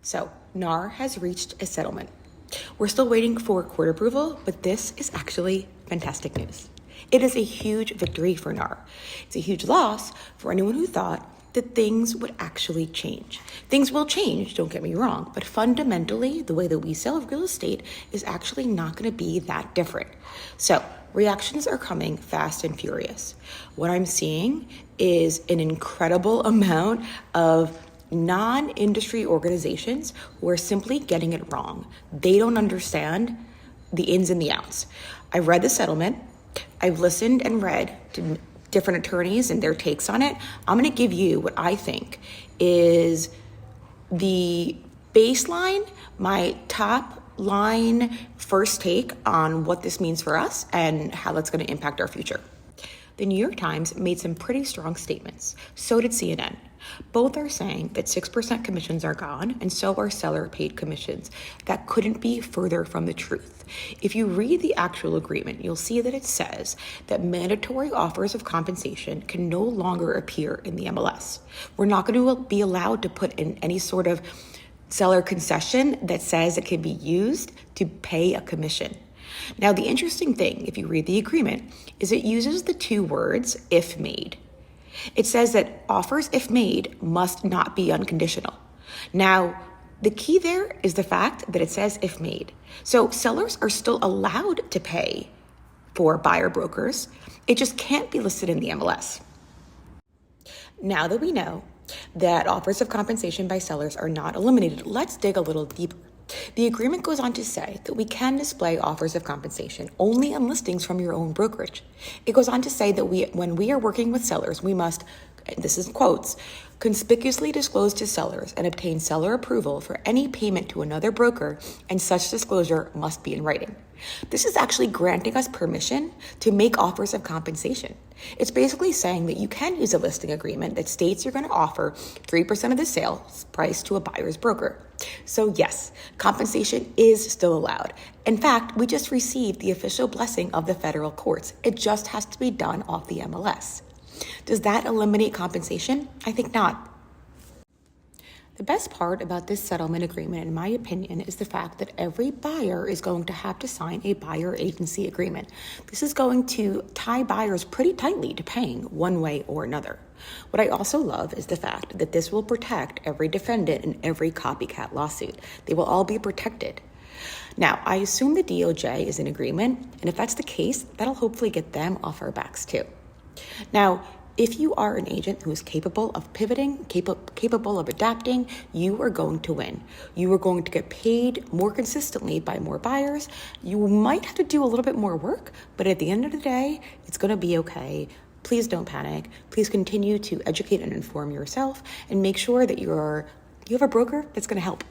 So NAR has reached a settlement. We're still waiting for court approval, but this is actually fantastic news. It is a huge victory for NAR. It's a huge loss for anyone who thought that things would actually change. Things will change, don't get me wrong, but fundamentally, the way that we sell real estate is actually not going to be that different. So reactions are coming fast and furious. What I'm seeing is an incredible amount of non-industry organizations who are simply getting it wrong. They don't understand the ins and the outs. I've read the settlement. I've listened and read to different attorneys and their takes on it. I'm going to give you what I think is the baseline, my top line first take on what this means for us and how that's going to impact our future. The New York Times made some pretty strong statements. So did CNN. Both are saying that 6% commissions are gone, and so are seller-paid commissions. That couldn't be further from the truth. If you read the actual agreement, you'll see that it says that mandatory offers of compensation can no longer appear in the MLS. We're not going to be allowed to put in any sort of seller concession that says it can be used to pay a commission. Now, the interesting thing, if you read the agreement, is it uses the two words, if made. It says that offers, if made, must not be unconditional. Now, the key there is the fact that it says if made. So sellers are still allowed to pay for buyer brokers. It just can't be listed in the MLS. Now that we know that offers of compensation by sellers are not eliminated, let's dig a little deeper. The agreement goes on to say that we can display offers of compensation only on listings from your own brokerage. It goes on to say that when we are working with sellers, we must, this is quotes, conspicuously disclose to sellers and obtain seller approval for any payment to another broker, and such disclosure must be in writing. This is actually granting us permission to make offers of compensation. It's basically saying that you can use a listing agreement that states you're going to offer 3% of the sales price to a buyer's broker. So yes, compensation is still allowed. In fact, we just received the official blessing of the federal courts. It just has to be done off the MLS. Does that eliminate compensation? I think not. The best part about this settlement agreement, in my opinion, is the fact that every buyer is going to have to sign a buyer agency agreement. This is going to tie buyers pretty tightly to paying one way or another. What I also love is the fact that this will protect every defendant in every copycat lawsuit. They will all be protected. Now, I assume the DOJ is in agreement, and if that's the case, that'll hopefully get them off our backs too. Now, if you are an agent who is capable of pivoting, capable of adapting, you are going to win. You are going to get paid more consistently by more buyers. You might have to do a little bit more work, but at the end of the day, it's going to be okay. Please don't panic. Please continue to educate and inform yourself and make sure that you have a broker that's going to help.